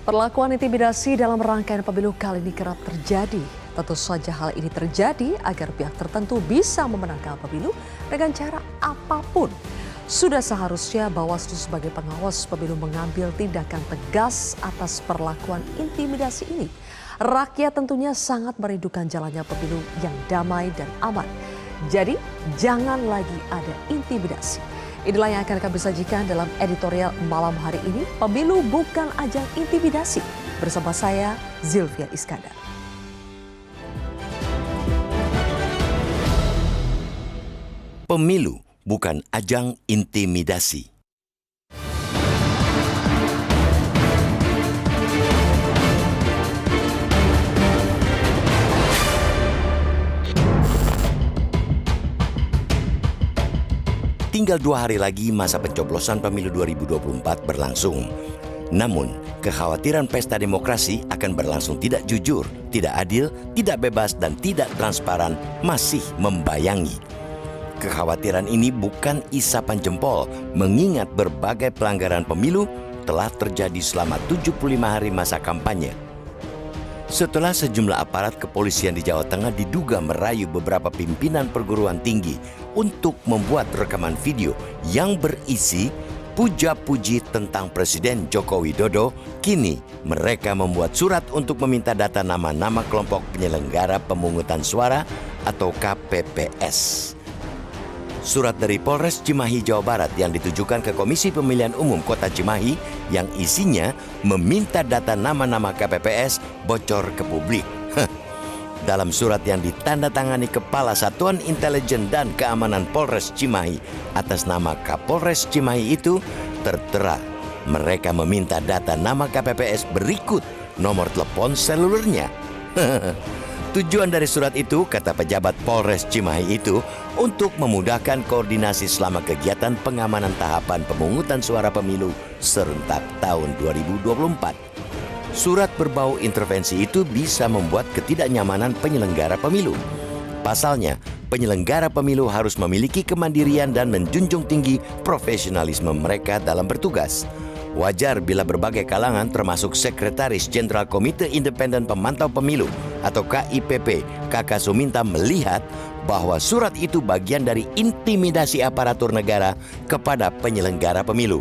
Perlakuan intimidasi dalam rangkaian pemilu kali ini kerap terjadi. Tentu saja hal ini terjadi agar pihak tertentu bisa memenangkan pemilu dengan cara apapun. Sudah seharusnya Bawaslu sebagai pengawas pemilu mengambil tindakan tegas atas perlakuan intimidasi ini. Rakyat tentunya sangat merindukan jalannya pemilu yang damai dan aman. Jadi jangan lagi ada intimidasi. Inilah yang akan kami sajikan dalam editorial malam hari ini. Pemilu bukan ajang intimidasi. Bersama saya, Zilvia Iskandar. Pemilu bukan ajang intimidasi. Tinggal 2 hari lagi masa pencoblosan pemilu 2024 berlangsung. Namun, kekhawatiran pesta demokrasi akan berlangsung tidak jujur, tidak adil, tidak bebas, dan tidak transparan masih membayangi. Kekhawatiran ini bukan isapan jempol, mengingat berbagai pelanggaran pemilu telah terjadi selama 75 hari masa kampanye. Setelah sejumlah aparat kepolisian di Jawa Tengah diduga merayu beberapa pimpinan perguruan tinggi untuk membuat rekaman video yang berisi puja-puji tentang Presiden Joko Widodo, kini mereka membuat surat untuk meminta data nama-nama kelompok penyelenggara pemungutan suara atau KPPS. Surat dari Polres Cimahi, Jawa Barat yang ditujukan ke Komisi Pemilihan Umum Kota Cimahi yang isinya meminta data nama-nama KPPS bocor ke publik. Dalam surat yang ditandatangani Kepala Satuan Intelijen dan Keamanan Polres Cimahi atas nama Kapolres Cimahi itu tertera mereka meminta data nama KPPS berikut nomor telepon selulernya. Tujuan dari surat itu, kata pejabat Polres Cimahi itu, untuk memudahkan koordinasi selama kegiatan pengamanan tahapan pemungutan suara pemilu serentak tahun 2024. Surat berbau intervensi itu bisa membuat ketidaknyamanan penyelenggara pemilu. Pasalnya, penyelenggara pemilu harus memiliki kemandirian dan menjunjung tinggi profesionalisme mereka dalam bertugas. Wajar bila berbagai kalangan termasuk Sekretaris Jenderal Komite Independen Pemantau Pemilu atau KIPP, Kakak Suminta melihat bahwa surat itu bagian dari intimidasi aparatur negara kepada penyelenggara pemilu.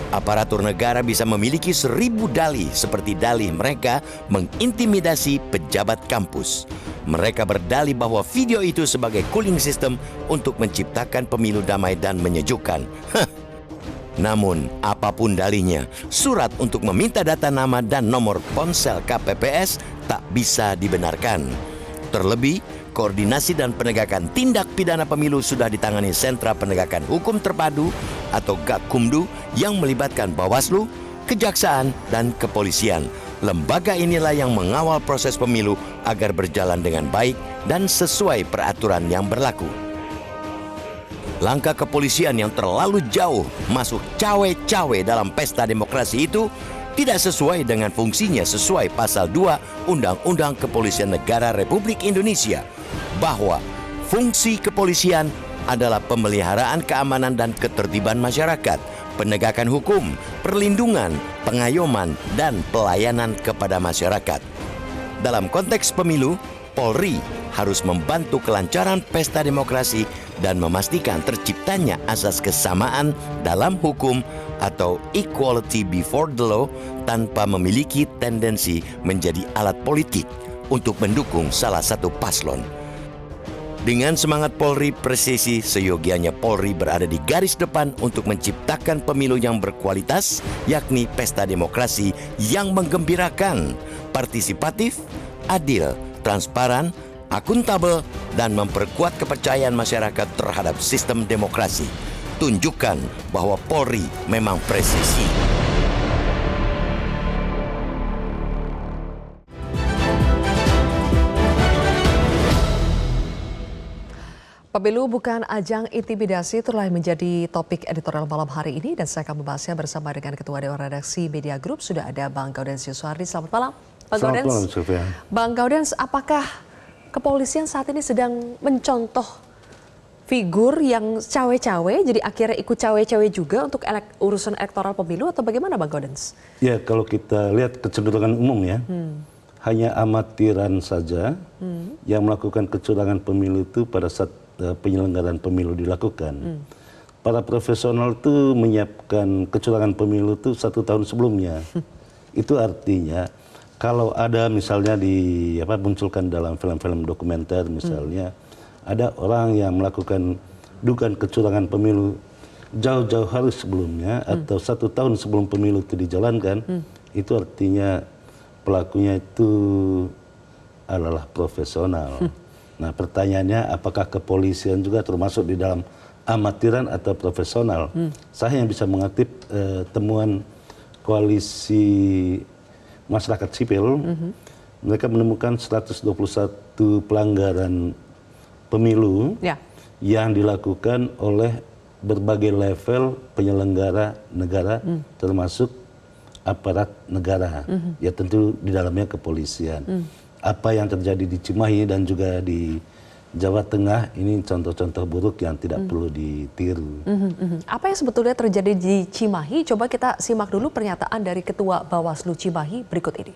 Aparatur negara bisa memiliki 1000 dalih seperti dalih mereka mengintimidasi pejabat kampus. Mereka berdalih bahwa video itu sebagai cooling system untuk menciptakan pemilu damai dan menyejukkan. Namun, apapun dalihnya, surat untuk meminta data nama dan nomor ponsel KPPS tak bisa dibenarkan. Terlebih, koordinasi dan penegakan tindak pidana pemilu sudah ditangani Sentra Penegakan Hukum Terpadu atau Gakumdu yang melibatkan Bawaslu, Kejaksaan, dan Kepolisian. Lembaga inilah yang mengawal proses pemilu agar berjalan dengan baik dan sesuai peraturan yang berlaku. Langkah kepolisian yang terlalu jauh masuk cawe-cawe dalam pesta demokrasi itu tidak sesuai dengan fungsinya sesuai pasal 2 Undang-Undang Kepolisian Negara Republik Indonesia, bahwa fungsi kepolisian adalah pemeliharaan keamanan dan ketertiban masyarakat, penegakan hukum, perlindungan, pengayoman, dan pelayanan kepada masyarakat. Dalam konteks pemilu, Polri harus membantu kelancaran pesta demokrasi dan memastikan terciptanya asas kesamaan dalam hukum atau equality before the law tanpa memiliki tendensi menjadi alat politik untuk mendukung salah satu paslon. Dengan semangat Polri presisi, seyogianya Polri berada di garis depan untuk menciptakan pemilu yang berkualitas, yakni pesta demokrasi yang menggembirakan, partisipatif, adil, transparan, akuntabel, dan memperkuat kepercayaan masyarakat terhadap sistem demokrasi. Tunjukkan bahwa Polri memang presisi. Pemilu bukan ajang intimidasi telah menjadi topik editorial malam hari ini dan saya akan membahasnya bersama dengan Ketua Dewan Redaksi Media Group. Sudah ada Bang Gaudens Yuswardi. Selamat malam, Bang Gaudens. Selamat malam, Sylvia. Bang Gaudens, apakah kepolisian saat ini sedang mencontoh figur yang cawe-cawe, jadi akhirnya ikut cawe-cawe juga untuk urusan elektoral pemilu atau bagaimana Bang Gaudens? Ya kalau kita lihat kecenderungan umum ya, hanya amatiran saja yang melakukan kecurangan pemilu itu pada saat penyelenggaraan pemilu dilakukan. Para profesional itu menyiapkan kecurangan pemilu itu 1 tahun sebelumnya. Itu artinya kalau ada misalnya munculkan dalam film-film dokumenter misalnya, ada orang yang melakukan dugaan kecurangan pemilu jauh-jauh hari sebelumnya atau 1 tahun sebelum pemilu itu dijalankan, itu artinya pelakunya itu adalah profesional. Nah pertanyaannya apakah kepolisian juga termasuk di dalam amatiran atau profesional? Saya yang bisa mengutip temuan koalisi masyarakat sipil, mereka menemukan 121 pelanggaran pemilu yang dilakukan oleh berbagai level penyelenggara negara, termasuk aparat negara. Ya tentu di dalamnya kepolisian. Apa yang terjadi di Cimahi dan juga di Jawa Tengah ini contoh-contoh buruk yang tidak perlu ditiru. Apa yang sebetulnya terjadi di Cimahi? Coba kita simak dulu pernyataan dari Ketua Bawaslu Cimahi berikut ini.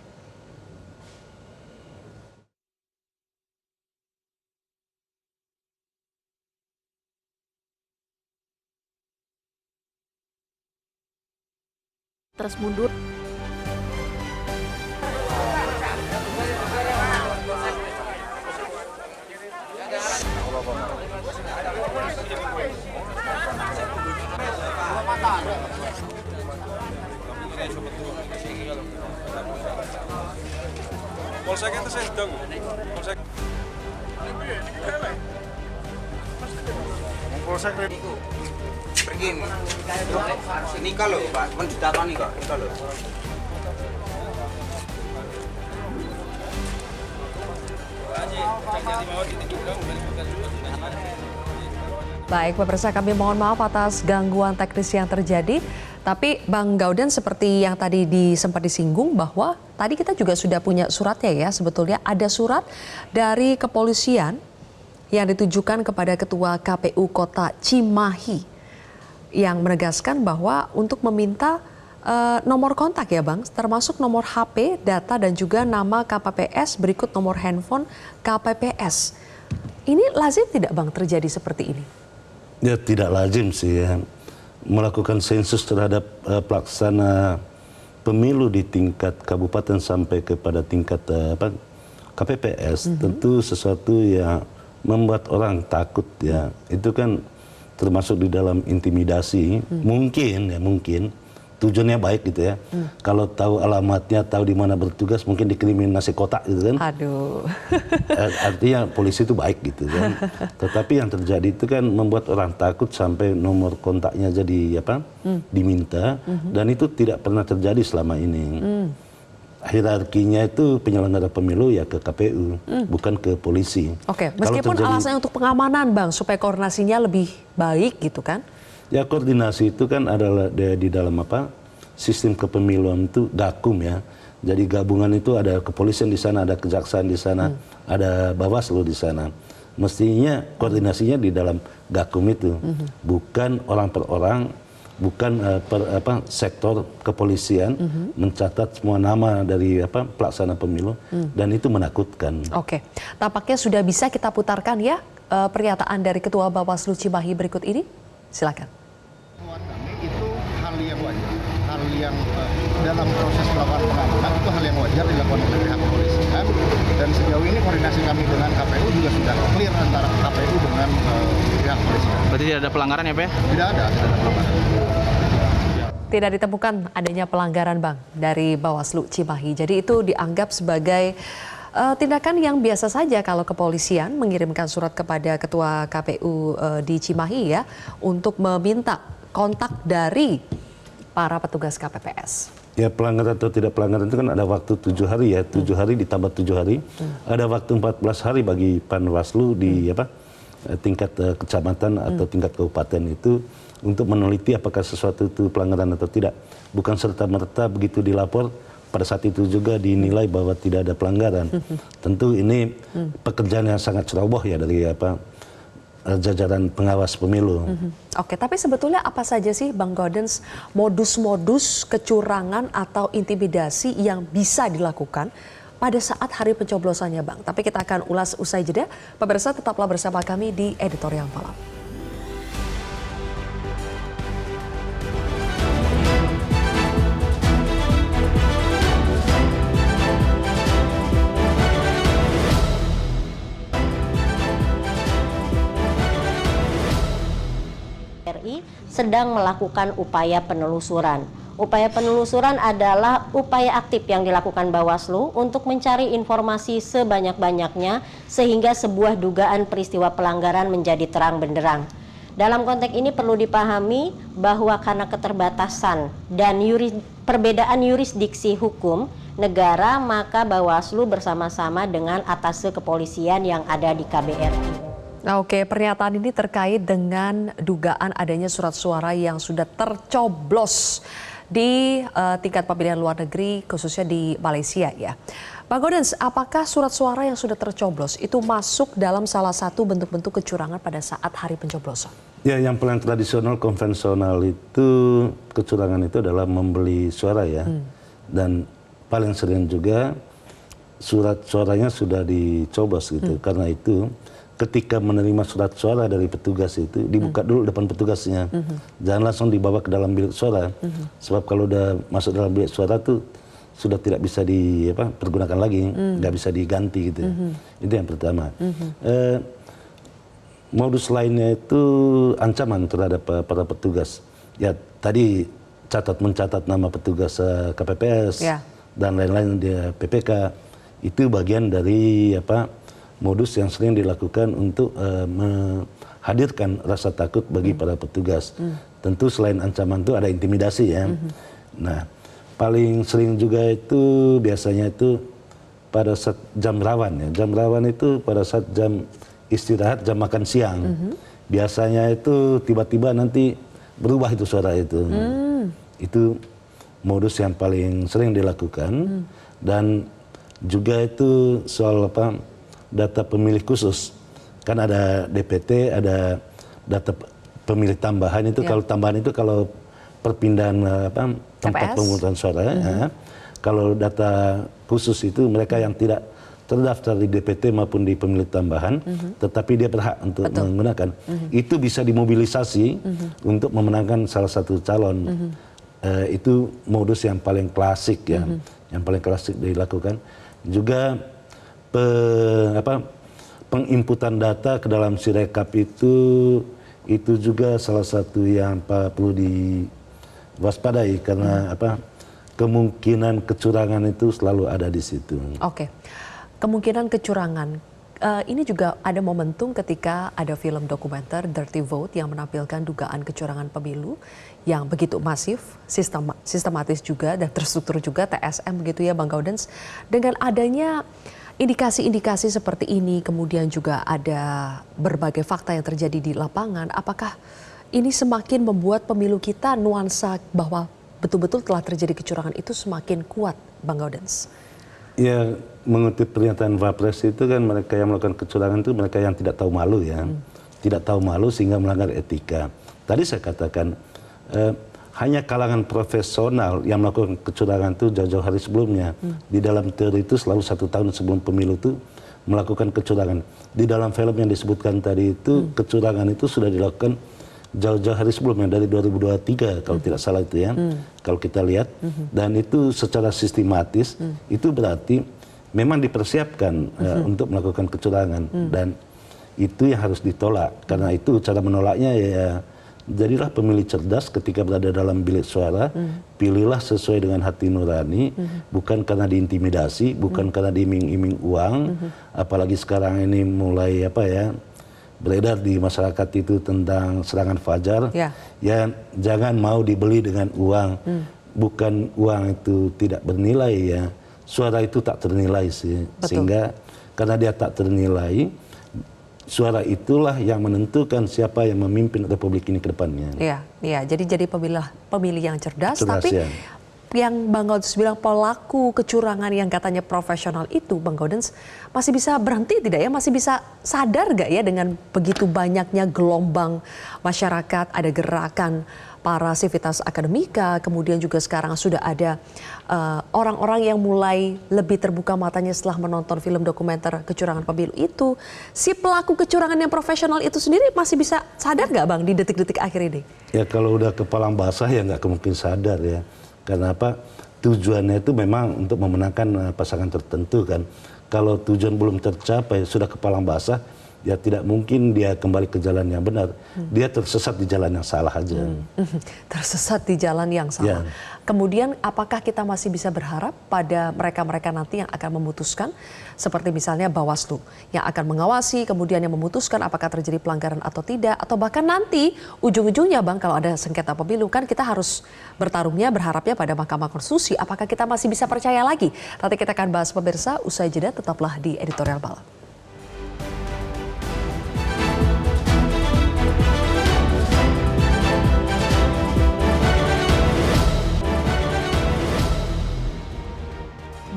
Terus mundur. Polsek itu saya sedang. Polsek. Polsek itu pergi nih. Ini kalau Pak, menjudakan nih kok, kalau. Baik, pemirsa, kami mohon maaf atas gangguan teknis yang terjadi. Tapi Bang Gaudens, seperti yang tadi sempat disinggung bahwa tadi kita juga sudah punya suratnya ya. Sebetulnya ada surat dari kepolisian yang ditujukan kepada Ketua KPU Kota Cimahi yang menegaskan bahwa untuk meminta nomor kontak ya Bang, termasuk nomor HP, data dan juga nama KPPS berikut nomor handphone KPPS. Ini lazim tidak Bang terjadi seperti ini? Ya tidak lazim sih ya. Melakukan sensus terhadap pelaksana pemilu di tingkat kabupaten sampai kepada tingkat KPPS tentu sesuatu yang membuat orang takut ya. Itu kan termasuk di dalam intimidasi. Mungkin tujuannya baik gitu ya. Kalau tahu alamatnya, tahu di mana bertugas, mungkin dikirimin nasi kotak gitu kan. Aduh. Artinya polisi itu baik gitu kan. Tetapi yang terjadi itu kan membuat orang takut sampai nomor kontaknya jadi diminta, dan itu tidak pernah terjadi selama ini. Hierarkinya itu penyelenggara pemilu ya ke KPU, bukan ke polisi. Oke, meskipun alasannya untuk pengamanan Bang, supaya koordinasinya lebih baik gitu kan? Ya koordinasi itu kan adalah di dalam sistem kepemiluan itu Gakum ya. Jadi gabungan itu ada kepolisian di sana, ada kejaksaan di sana, ada Bawaslu di sana. Mestinya koordinasinya di dalam Gakum itu, bukan orang per orang, bukan sektor kepolisian mencatat semua nama dari pelaksana pemilu, dan itu menakutkan. Oke, tampaknya sudah bisa kita putarkan ya pernyataan dari Ketua Bawaslu Cimahi berikut ini. Silakan. Buat kami itu hal yang wajar, hal yang dalam proses melakukan pengamanan itu hal yang wajar dilakukan oleh pihak kepolisian, dan sejauh ini koordinasi kami dengan KPU juga sudah clear antara KPU dengan pihak kepolisian. Berarti tidak ada pelanggaran ya Pak ya? Tidak ada pelanggaran. Tidak ditemukan adanya pelanggaran Bang dari Bawaslu Cimahi. Jadi itu dianggap sebagai tindakan yang biasa saja kalau kepolisian mengirimkan surat kepada Ketua KPU di Cimahi ya untuk meminta kontak dari para petugas KPPS. Ya pelanggaran atau tidak pelanggaran itu kan ada waktu 7 hari ya, 7 hari ditambah 7 hari, ada waktu 14 hari bagi Panwaslu di tingkat kecamatan atau tingkat kabupaten itu untuk meneliti apakah sesuatu itu pelanggaran atau tidak. Bukan serta-merta begitu dilapor pada saat itu juga dinilai bahwa tidak ada pelanggaran. Tentu ini pekerjaan yang sangat ceroboh ya dari jajaran pengawas pemilu. Oke, tapi sebetulnya apa saja sih Bang Gaudens modus-modus kecurangan atau intimidasi yang bisa dilakukan pada saat hari pencoblosannya Bang? Tapi kita akan ulas usai jeda. Pemirsa tetaplah bersama kami di Editorial Malam. RI sedang melakukan upaya penelusuran. Upaya penelusuran adalah upaya aktif yang dilakukan Bawaslu untuk mencari informasi sebanyak-banyaknya sehingga sebuah dugaan peristiwa pelanggaran menjadi terang benderang. Dalam konteks ini perlu dipahami bahwa karena keterbatasan dan perbedaan yurisdiksi hukum negara, maka Bawaslu bersama-sama dengan atase kepolisian yang ada di KBRI. Oke, pernyataan ini terkait dengan dugaan adanya surat suara yang sudah tercoblos di tingkat pemilihan luar negeri, khususnya di Malaysia ya. Bang Gaudens, apakah surat suara yang sudah tercoblos itu masuk dalam salah satu bentuk-bentuk kecurangan pada saat hari pencoblosan? Ya, yang paling tradisional, konvensional itu kecurangan itu adalah membeli suara ya. Dan paling sering juga surat suaranya sudah dicoblos gitu. Karena itu ketika menerima surat suara dari petugas itu dibuka dulu depan petugasnya, jangan langsung dibawa ke dalam bilik suara, sebab kalau udah masuk dalam bilik suara tuh sudah tidak bisa dipergunakan lagi, nggak bisa diganti gitu. Itu yang pertama. Modus lainnya itu ancaman terhadap para petugas. Ya tadi mencatat nama petugas KPPS dan lain-lain di PPK, itu bagian dari modus yang sering dilakukan untuk menghadirkan rasa takut bagi para petugas. Tentu selain ancaman itu ada intimidasi ya. Nah, paling sering juga itu biasanya itu pada saat jam rawan ya. Jam rawan itu pada saat jam istirahat, jam makan siang. Biasanya itu tiba-tiba nanti berubah itu suara itu. Itu modus yang paling sering dilakukan. Dan juga itu soal data pemilih khusus, kan ada DPT, ada data pemilih tambahan itu. Kalau tambahan itu kalau perpindahan tempat pemungutan suara. Kalau data khusus itu mereka yang tidak terdaftar di DPT maupun di pemilih tambahan, tetapi dia berhak untuk menggunakan. Itu bisa dimobilisasi untuk memenangkan salah satu calon. Itu modus yang paling klasik ya, yang paling klasik dilakukan. Juga penginputan data ke dalam Sirekap itu juga salah satu yang perlu diwaspadai karena kemungkinan kecurangan itu selalu ada di situ. Oke, kemungkinan kecurangan ini juga ada momentum ketika ada film dokumenter Dirty Vote yang menampilkan dugaan kecurangan pemilu yang begitu masif, sistematis juga dan terstruktur juga, TSM begitu ya Bang Gaudens. Dengan adanya indikasi-indikasi seperti ini, kemudian juga ada berbagai fakta yang terjadi di lapangan, apakah ini semakin membuat pemilu kita nuansa bahwa betul-betul telah terjadi kecurangan itu semakin kuat, Bang Gaudens? Ya, mengutip pernyataan Wapres itu kan mereka yang melakukan kecurangan itu mereka yang tidak tahu malu ya. Tidak tahu malu sehingga melanggar etika. Tadi saya katakan, hanya kalangan profesional yang melakukan kecurangan itu jauh-jauh hari sebelumnya. Di dalam teori itu selalu 1 tahun sebelum pemilu itu melakukan kecurangan. Di dalam film yang disebutkan tadi itu kecurangan itu sudah dilakukan jauh-jauh hari sebelumnya, dari 2023 kalau tidak salah itu ya. Kalau kita lihat, dan itu secara sistematis, itu berarti memang dipersiapkan untuk melakukan kecurangan. Dan itu yang harus ditolak. Karena itu cara menolaknya ya, jadilah pemilih cerdas ketika berada dalam bilik suara, pilihlah sesuai dengan hati nurani, bukan karena diintimidasi, bukan karena diiming-iming uang, apalagi sekarang ini mulai beredar di masyarakat itu tentang serangan fajar, ya jangan mau dibeli dengan uang, bukan uang itu tidak bernilai ya, suara itu tak ternilai sih, sehingga karena dia tak ternilai, suara itulah yang menentukan siapa yang memimpin Republik ini ke depannya. Iya, jadi pemilih yang cerdas, tapi ya. yang Bang Gaudens bilang pelaku kecurangan yang katanya profesional itu, Bang Gaudens, masih bisa berhenti tidak ya? Masih bisa sadar nggak ya dengan begitu banyaknya gelombang masyarakat, ada gerakan para sivitas akademika, kemudian juga sekarang sudah ada orang-orang yang mulai lebih terbuka matanya setelah menonton film dokumenter kecurangan pemilu itu. Si pelaku kecurangan yang profesional itu sendiri masih bisa sadar nggak Bang di detik-detik akhir ini? Ya kalau udah kepalang basah ya nggak mungkin sadar ya. Karena apa? Tujuannya itu memang untuk memenangkan pasangan tertentu kan. Kalau tujuan belum tercapai, sudah kepalang basah, ya tidak mungkin dia kembali ke jalan yang benar. Dia tersesat di jalan yang salah aja. Tersesat di jalan yang salah. Ya. Kemudian apakah kita masih bisa berharap pada mereka-mereka nanti yang akan memutuskan, seperti misalnya Bawaslu yang akan mengawasi, kemudian yang memutuskan apakah terjadi pelanggaran atau tidak, atau bahkan nanti ujung-ujungnya Bang kalau ada sengketa pemilu kan kita harus bertarungnya, berharapnya pada Mahkamah Konstitusi. Apakah kita masih bisa percaya lagi? Nanti kita akan bahas pemirsa, usai jeda tetaplah di Editorial Malam.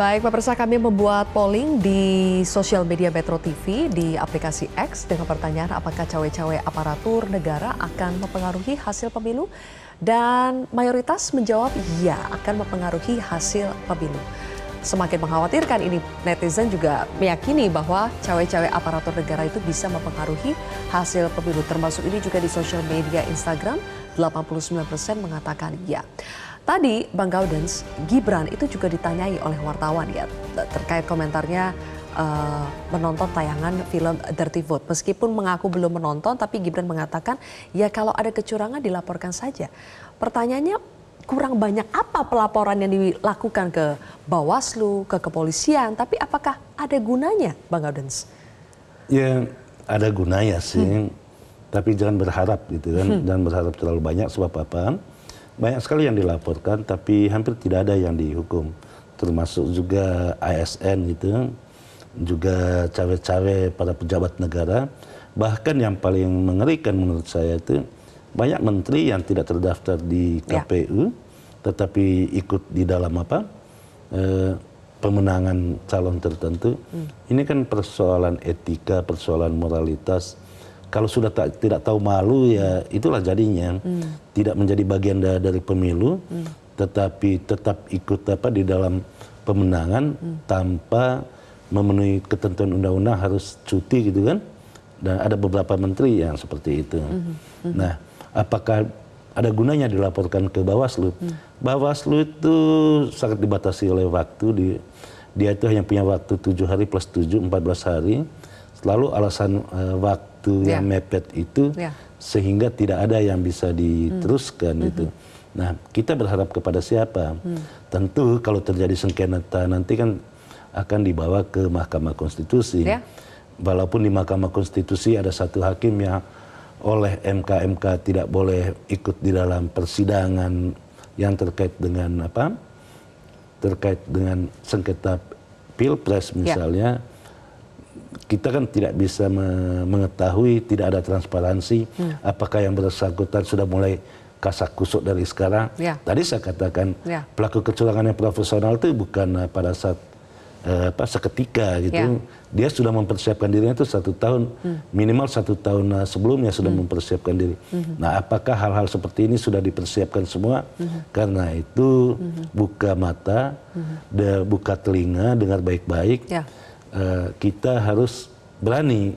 Baik, pemirsa, kami membuat polling di sosial media Metro TV di aplikasi X dengan pertanyaan apakah cawe-cawe aparatur negara akan mempengaruhi hasil pemilu, dan mayoritas menjawab ya akan mempengaruhi hasil pemilu. Semakin mengkhawatirkan ini, netizen juga meyakini bahwa cawe-cawe aparatur negara itu bisa mempengaruhi hasil pemilu. Termasuk ini juga di sosial media Instagram, 89% mengatakan ya. Tadi Bang Gaudens, Gibran itu juga ditanyai oleh wartawan ya terkait komentarnya menonton tayangan film Dirty Vote. Meskipun mengaku belum menonton, tapi Gibran mengatakan ya kalau ada kecurangan dilaporkan saja. Pertanyaannya, kurang banyak apa pelaporan yang dilakukan ke Bawaslu, ke kepolisian, tapi apakah ada gunanya, Bang Gaudens? Ya ada gunanya sih, tapi jangan berharap gitu kan, jangan berharap terlalu banyak sebab apa? Banyak sekali yang dilaporkan, tapi hampir tidak ada yang dihukum. Termasuk juga ASN gitu, juga cawe-cawe pada pejabat negara. Bahkan yang paling mengerikan menurut saya itu, banyak menteri yang tidak terdaftar di KPU, tetapi ikut di dalam pemenangan calon tertentu. Ini kan persoalan etika, persoalan moralitas. Kalau sudah tidak tahu malu ya itulah jadinya. Tidak menjadi bagian dari pemilu, tetapi tetap ikut di dalam pemenangan tanpa memenuhi ketentuan undang-undang, harus cuti gitu kan. Dan ada beberapa menteri yang seperti itu. Nah, apakah ada gunanya dilaporkan ke Bawaslu? Bawaslu itu sangat dibatasi oleh waktu. Dia itu hanya punya waktu 7 hari plus 7, 14 hari. Selalu alasan waktu yang mepet itu sehingga tidak ada yang bisa diteruskan itu. Nah, kita berharap kepada siapa? Tentu kalau terjadi sengketa nanti kan akan dibawa ke Mahkamah Konstitusi. Walaupun di Mahkamah Konstitusi ada satu hakim yang oleh MK tidak boleh ikut di dalam persidangan yang terkait dengan terkait dengan sengketa Pilpres misalnya. Kita kan tidak bisa mengetahui, tidak ada transparansi apakah yang bersangkutan sudah mulai kasak kusuk dari sekarang. Tadi saya katakan pelaku kecurangan yang profesional itu bukan pada saat seketika gitu. Dia sudah mempersiapkan dirinya itu 1 tahun, minimal 1 tahun sebelumnya sudah mempersiapkan diri. Nah, apakah hal-hal seperti ini sudah dipersiapkan semua? Karena itu buka mata, buka telinga, dengar baik-baik. Kita harus berani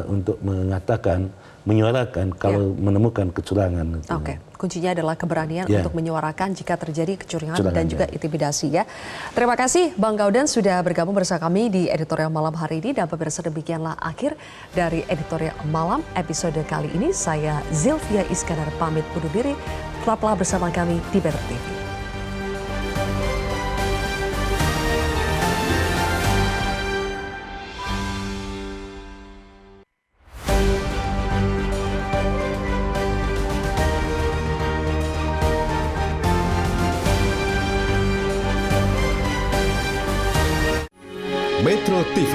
untuk mengatakan, menyuarakan kalau menemukan kecurangan. Oke, kuncinya adalah keberanian untuk menyuarakan jika terjadi kecurangan dan juga intimidasi ya. Terima kasih Bang Gaudens sudah bergabung bersama kami di Editorial Malam hari ini, dan pemirsa demikianlah akhir dari Editorial Malam episode kali ini. Saya Zilvia Iskandar pamit undur diri. Tetaplah bersama kami di Metro TV. Metro TV,